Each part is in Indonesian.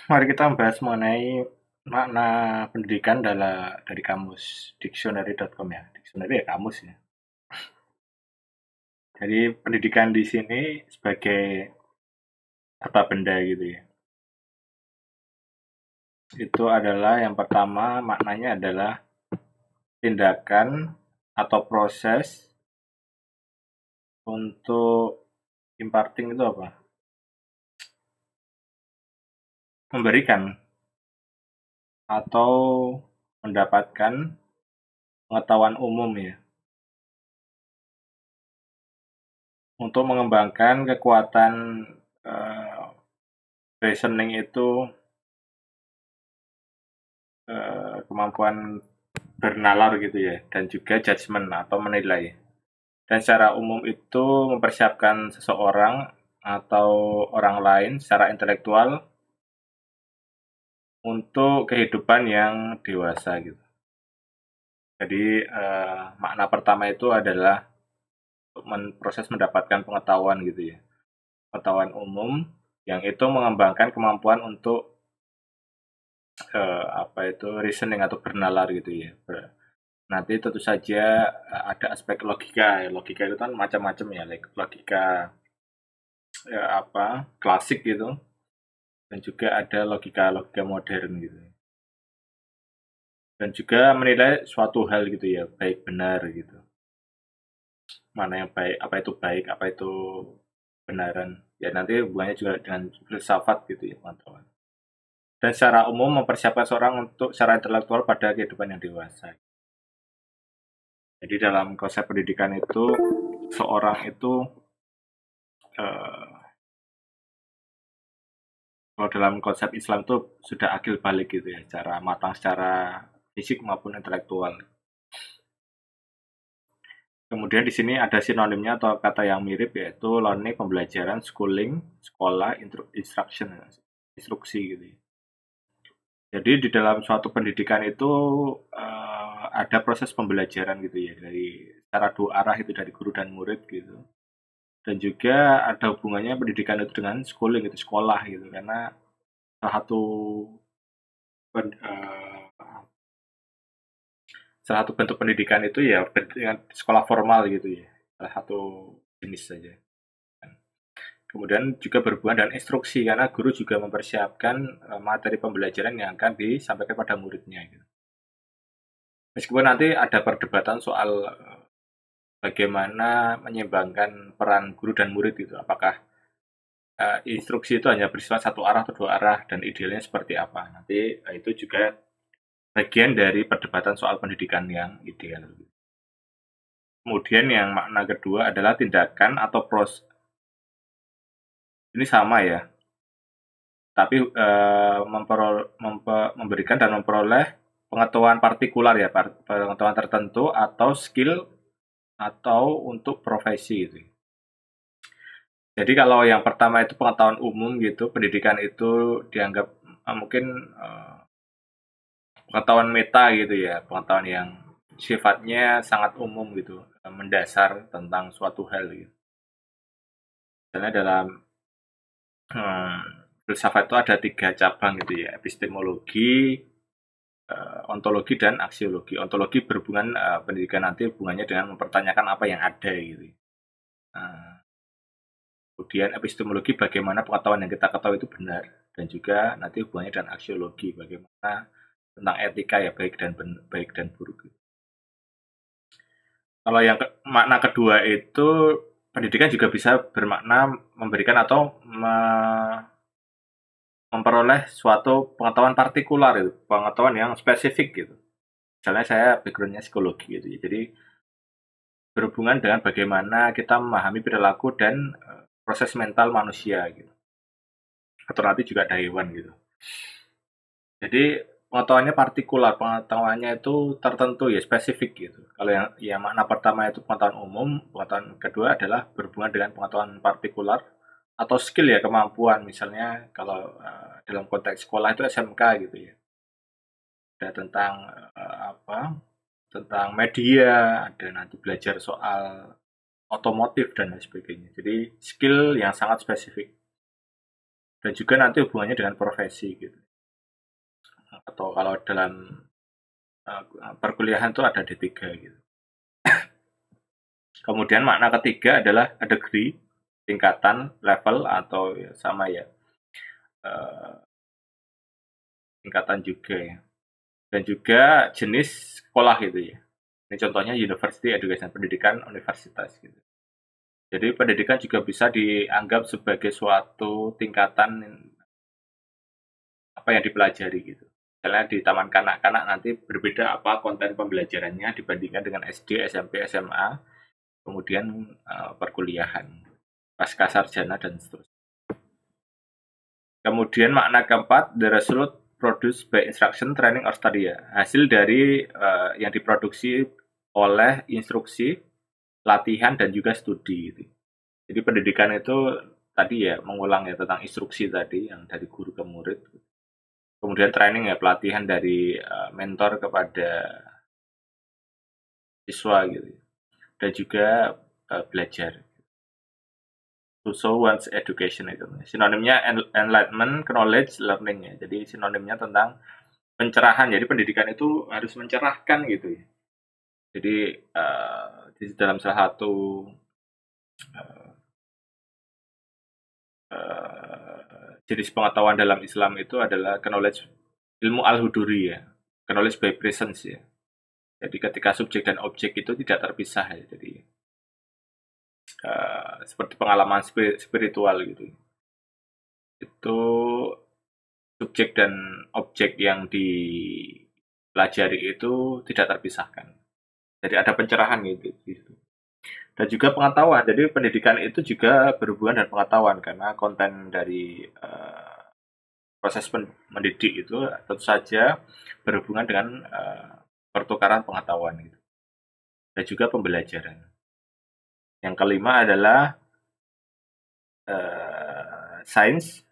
Mari kita membahas mengenai makna pendidikan dari kamus dictionary.com ya. Dictionary ya kamus ya. Jadi pendidikan di sini sebagai apa benda gitu ya. Itu adalah yang pertama maknanya adalah tindakan atau proses untuk imparting itu apa? Memberikan atau mendapatkan pengetahuan umum ya. Untuk mengembangkan kekuatan reasoning itu kemampuan bernalar gitu ya, dan juga judgement atau menilai. Dan secara umum itu mempersiapkan seseorang atau orang lain secara intelektual untuk kehidupan yang dewasa gitu. Jadi makna pertama itu adalah proses mendapatkan pengetahuan gitu ya, pengetahuan umum yang itu mengembangkan kemampuan untuk apa itu reasoning atau bernalar gitu ya. Nanti tentu saja ada aspek logika. Logika itu kan macam-macam ya, logika apa klasik gitu, dan juga ada logika-logika modern gitu. Dan juga menilai suatu hal gitu ya, baik benar gitu. Mana yang baik, apa itu benaran. Ya nanti hubungannya juga dengan filsafat gitu ya, teman-teman. Dan secara umum mempersiapkan seorang untuk secara intelektual pada kehidupan yang dewasa. Jadi dalam konsep pendidikan itu seorang itu eh, kalau dalam konsep Islam itu sudah akil balik gitu ya, secara matang secara fisik maupun intelektual. Kemudian di sini ada sinonimnya atau kata yang mirip yaitu learning, pembelajaran, schooling, sekolah, instruction, instruksi gitu ya. Jadi di dalam suatu pendidikan itu ada proses pembelajaran gitu ya, dari secara dua arah itu dari guru dan murid gitu. Dan juga ada hubungannya pendidikan itu dengan schooling itu sekolah gitu, karena salah satu salah satu bentuk pendidikan itu ya pendidikan sekolah formal gitu ya, salah satu jenis saja. Kemudian juga berhubungan dengan instruksi karena guru juga mempersiapkan materi pembelajaran yang akan disampaikan pada muridnya gitu. Meskipun nanti ada perdebatan soal bagaimana menyeimbangkan peran guru dan murid itu, apakah instruksi itu hanya bersifat satu arah atau dua arah, dan idealnya seperti apa. Nanti itu juga bagian dari perdebatan soal pendidikan yang ideal. Kemudian yang makna kedua adalah tindakan atau proses. Ini sama ya, tapi memberikan dan memperoleh pengetahuan partikular ya, pengetahuan tertentu atau skill atau untuk profesi gitu. Jadi kalau yang pertama itu pengetahuan umum gitu, pendidikan itu dianggap mungkin pengetahuan meta gitu ya, pengetahuan yang sifatnya sangat umum gitu, mendasar tentang suatu hal gitu. Misalnya dalam filsafat itu ada 3 cabang gitu ya, epistemologi, ontologi, dan aksiologi. Ontologi berhubungan pendidikan nanti hubungannya dengan mempertanyakan apa yang ada gitu. Nah, kemudian epistemologi bagaimana pengetahuan yang kita ketahui itu benar, dan juga nanti hubungannya dengan aksiologi bagaimana tentang etika ya, baik dan buruk. Kalau yang makna kedua itu pendidikan juga bisa bermakna memberikan atau memperoleh suatu pengetahuan partikular itu, pengetahuan yang spesifik gitu. Misalnya saya backgroundnya psikologi gitu ya, jadi berhubungan dengan bagaimana kita memahami perilaku dan proses mental manusia gitu, atau nanti juga ada hewan gitu. Jadi pengetahuannya partikular, pengetahuannya itu tertentu ya, spesifik gitu. Kalau yang makna pertama itu pengetahuan umum, pengetahuan kedua adalah berhubungan dengan pengetahuan partikular atau skill ya, kemampuan. Misalnya kalau dalam konteks sekolah itu SMK gitu ya. Ada tentang apa? Tentang media, ada nanti belajar soal otomotif dan lain sebagainya. Jadi skill yang sangat spesifik. dan juga nanti hubungannya dengan profesi gitu. Atau kalau dalam perkuliahan itu ada D3 gitu. Kemudian makna ketiga adalah degree, tingkatan, level, atau ya, sama ya, tingkatan juga ya. Dan juga jenis sekolah gitu ya. Ini contohnya university education, pendidikan universitas gitu. Jadi pendidikan juga bisa dianggap sebagai suatu tingkatan apa yang dipelajari gitu. Misalnya di taman kanak-kanak nanti berbeda apa konten pembelajarannya dibandingkan dengan SD, SMP, SMA, kemudian perkuliahan, pasca sarjana dan seterusnya. Kemudian makna keempat, the result produced by instruction, training, or study ya. Hasil dari yang diproduksi oleh instruksi, latihan, dan juga studi. Gitu. Jadi pendidikan itu tadi ya mengulang ya tentang instruksi tadi yang dari guru ke murid. Kemudian training ya pelatihan dari mentor kepada siswa gitu. Dan juga belajar. To show one's education itu. Sinonimnya enlightenment, knowledge, learning ya. Jadi sinonimnya tentang pencerahan. Jadi pendidikan itu harus mencerahkan gitu ya. Jadi di dalam salah satu jenis pengetahuan dalam Islam itu adalah knowledge, ilmu al-huduri ya. Knowledge by presence ya. Jadi ketika subjek dan objek itu tidak terpisah ya. Jadi seperti pengalaman spiritual gitu. Itu subjek dan objek yang dipelajari itu tidak terpisahkan. Jadi ada pencerahan gitu. Dan juga pengetahuan. Jadi pendidikan itu juga berhubungan dengan pengetahuan karena konten dari proses mendidik itu tentu saja berhubungan dengan pertukaran pengetahuan gitu. Dan juga pembelajaran. Yang kelima adalah sains,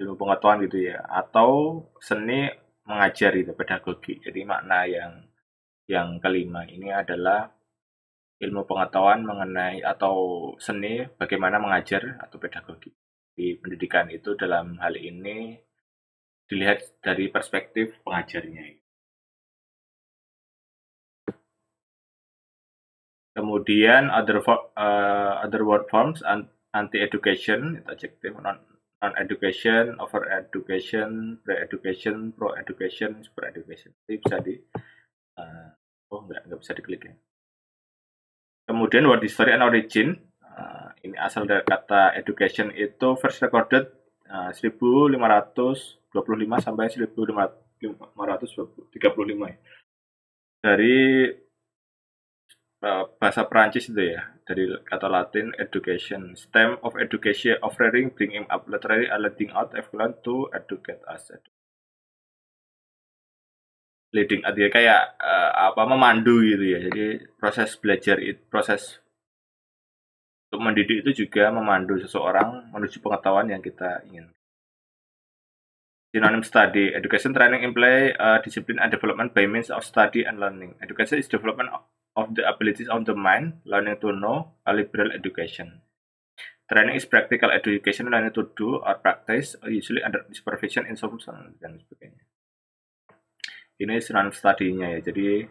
ilmu pengetahuan gitu ya, atau seni mengajar gitu, pedagogi. Jadi makna yang kelima ini adalah ilmu pengetahuan mengenai atau seni bagaimana mengajar atau pedagogi. Di pendidikan itu dalam hal ini dilihat dari perspektif pengajarnya. Kemudian other word forms, anti-education, itu adjektif, non-education, over-education, pre-education, pro-education, super-education. Jadi bisa nggak bisa diklik ya. Kemudian word history and origin, ini asal dari kata education itu first recorded 1525 sampai 1535 ya. Dari bahasa Perancis itu ya, dari kata Latin education, stem of education, of rearing, bringing up, literally letting out, equivalent to educate us. Leading out ya kayak memandu gitu ya. Jadi proses belajar itu, proses untuk mendidik itu juga memandu seseorang menuju pengetahuan yang kita ingin. Synonym study, education, training, imply, discipline and development by means of study and learning. Education is development of the abilities of the mind, learning to know, a liberal education. Training is practical education, learning to do or practice, usually under supervision, instruction, dan sebagainya. Ini synonym study-nya ya. Jadi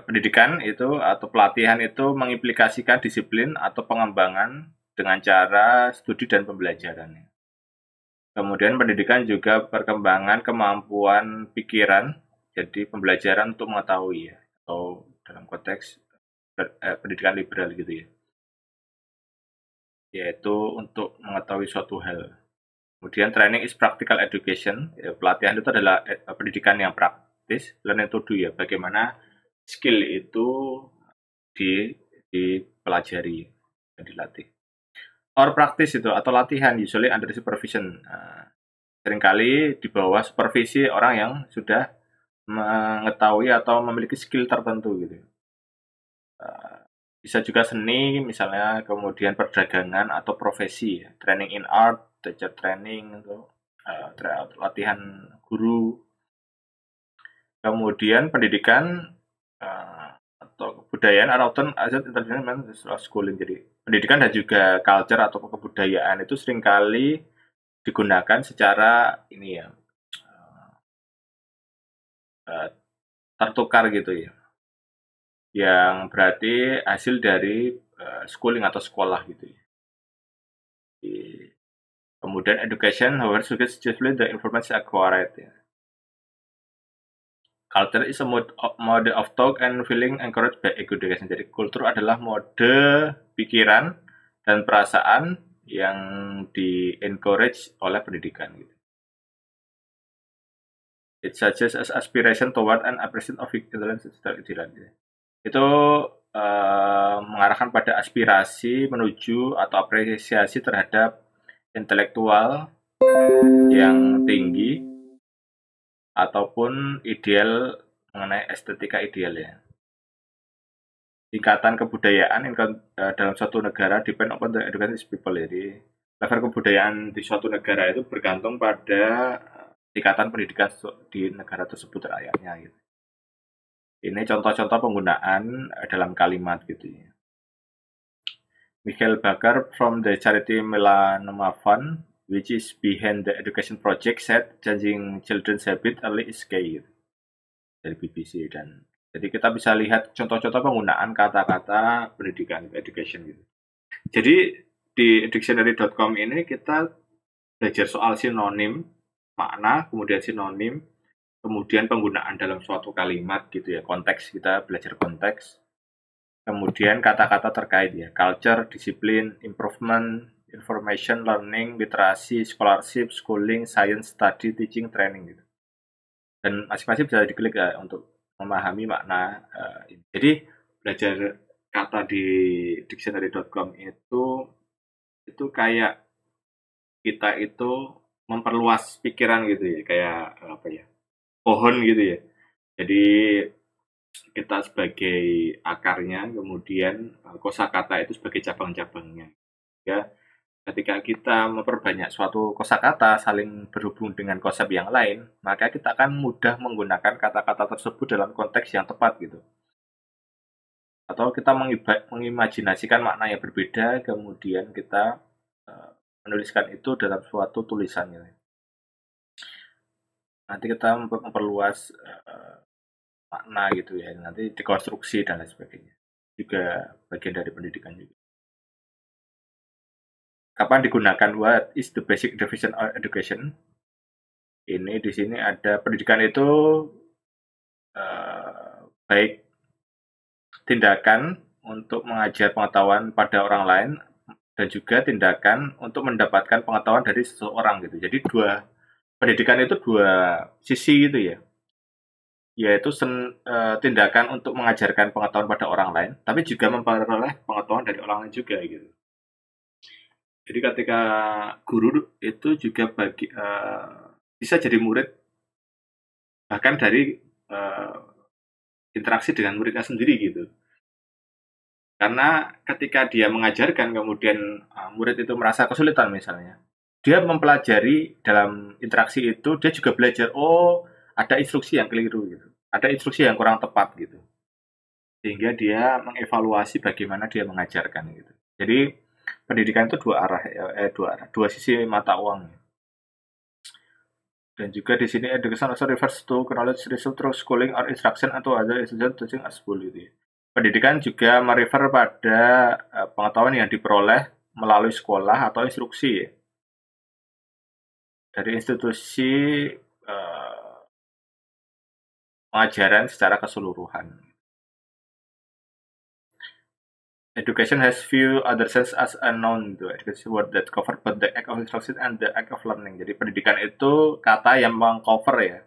pendidikan itu atau pelatihan itu mengimplikasikan disiplin atau pengembangan dengan cara studi dan pembelajaran. Kemudian pendidikan juga perkembangan kemampuan pikiran, jadi pembelajaran untuk mengetahui ya, atau dalam konteks pendidikan liberal gitu ya, yaitu untuk mengetahui suatu hal. Kemudian training is practical education, ya, pelatihan itu adalah pendidikan yang praktis, learning to do ya, bagaimana skill itu dipelajari dan dilatih. Or practice itu atau latihan usually under supervision. Seringkali di bawah supervisi orang yang sudah mengetahui atau memiliki skill tertentu gitu. Bisa juga seni misalnya, kemudian perdagangan atau profesi, training in art, teacher training, atau latihan guru. Kemudian pendidikan atau kebudayaan are often asset international schooling. Jadi pendidikan dan juga culture atau kebudayaan itu seringkali digunakan secara ini ya, tertukar gitu ya, yang berarti hasil dari schooling atau sekolah gitu ya. Kemudian education, however, suggests chiefly the information acquired ya. Culture is a mode of thought and feeling encouraged by education. Jadi kultur adalah mode pikiran dan perasaan yang di-encourage oleh pendidikan gitu. It suggests as aspiration toward an appreciation of intelligence. Itu mengarahkan pada aspirasi menuju atau apresiasi terhadap intelektual yang tinggi ataupun ideal mengenai estetika ideal ya. Tingkatan kebudayaan dalam suatu negara depend upon the education people. Jadi level kebudayaan di suatu negara itu bergantung pada tingkatan pendidikan di negara tersebut rakyatnya gitu. Ini contoh-contoh penggunaan dalam kalimat gitu ya. Michael Baker from the charity Melanoma Fund, which is behind the education project, said changing children's habit early is key dari BBC. Dan jadi kita bisa lihat contoh-contoh penggunaan kata-kata pendidikan education gitu. Jadi di dictionary.com ini kita belajar soal sinonim, makna, kemudian sinonim, kemudian penggunaan dalam suatu kalimat gitu ya, konteks, kita belajar konteks. Kemudian kata-kata terkait ya, culture, disiplin, improvement, information, learning, literasi, scholarship, schooling, science, study, teaching, training gitu. Dan masing-masing bisa diklik ya untuk memahami makna ini. Jadi belajar kata di dictionary.com itu kayak kita itu memperluas pikiran gitu ya, kayak apa ya, pohon gitu ya. Jadi kita sebagai akarnya, kemudian kosakata itu sebagai cabang-cabangnya. Ya, ketika kita memperbanyak suatu kosakata saling berhubung dengan konsep yang lain, maka kita akan mudah menggunakan kata-kata tersebut dalam konteks yang tepat gitu. Atau kita mengimajinasikan makna yang berbeda, kemudian kita menuliskan itu dalam suatu tulisan. Nanti kita memperluas makna gitu ya, nanti dekonstruksi dan lain sebagainya, juga bagian dari pendidikan juga. Kapan digunakan? What is the basic definition of education? Ini di sini ada pendidikan itu baik tindakan untuk mengajar pengetahuan pada orang lain dan juga tindakan untuk mendapatkan pengetahuan dari seseorang gitu. Jadi pendidikan itu dua sisi gitu ya. Yaitu tindakan untuk mengajarkan pengetahuan pada orang lain, tapi juga memperoleh pengetahuan dari orang lain juga gitu. Jadi ketika guru itu juga bisa jadi murid, bahkan dari interaksi dengan muridnya sendiri gitu. Karena ketika dia mengajarkan, kemudian murid itu merasa kesulitan misalnya, dia mempelajari dalam interaksi itu, dia juga belajar, ada instruksi yang keliru gitu, ada instruksi yang kurang tepat gitu, sehingga dia mengevaluasi bagaimana dia mengajarkan gitu. Jadi pendidikan itu dua sisi mata uang. Dan juga di sini education also refers to knowledge received through schooling or instruction atau other institution teaching at school gitu. Pendidikan juga merefer pada pengetahuan yang diperoleh melalui sekolah atau instruksi dari institusi pengajaran secara keseluruhan. Education has few other sense as a noun gitu. Education word that cover both the act of instruction and the act of learning. Jadi pendidikan itu kata yang mengcover ya,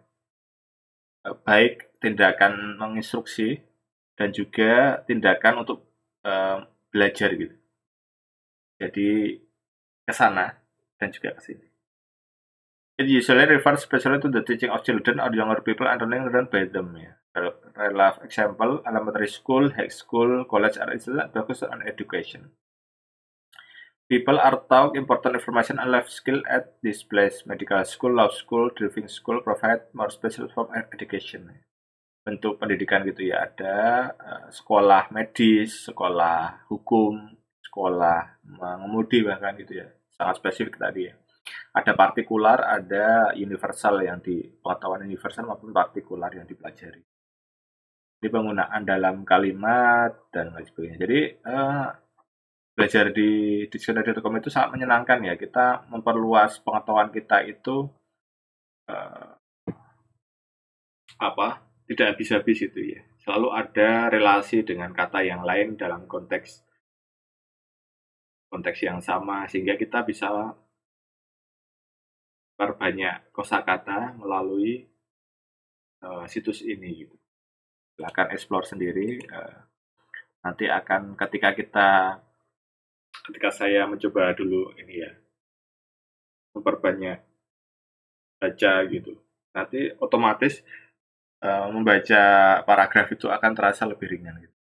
baik tindakan menginstruksi dan juga tindakan untuk belajar gitu. Jadi ke sana dan juga ke sini. It usually refers especially to the teaching of children or younger people and learning by them ya. Real life example, elementary school, high school, college are institutions focus on education. People are taught important information and life skill at this place. Medical school, law school, driving school provide more special form of education. bentuk pendidikan gitu ya. Ada sekolah medis, sekolah hukum, sekolah mengemudi bahkan gitu ya. Sangat spesifik tadi ya. Ada partikular, ada universal yang di pengetahuan universal maupun partikular yang dipelajari. Di penggunaan dalam kalimat dan lain sebagainya. Jadi belajar di dictionary.com itu sangat menyenangkan ya. Kita memperluas pengetahuan kita itu eh, tidak habis-habis itu ya. Selalu ada relasi dengan kata yang lain dalam konteks yang sama sehingga kita bisa perbanyak kosakata melalui situs ini gitu. Silakan explore sendiri. Nanti akan ketika saya mencoba dulu ini ya, memperbanyak baca gitu. Nanti otomatis membaca paragraf itu akan terasa lebih ringan gitu.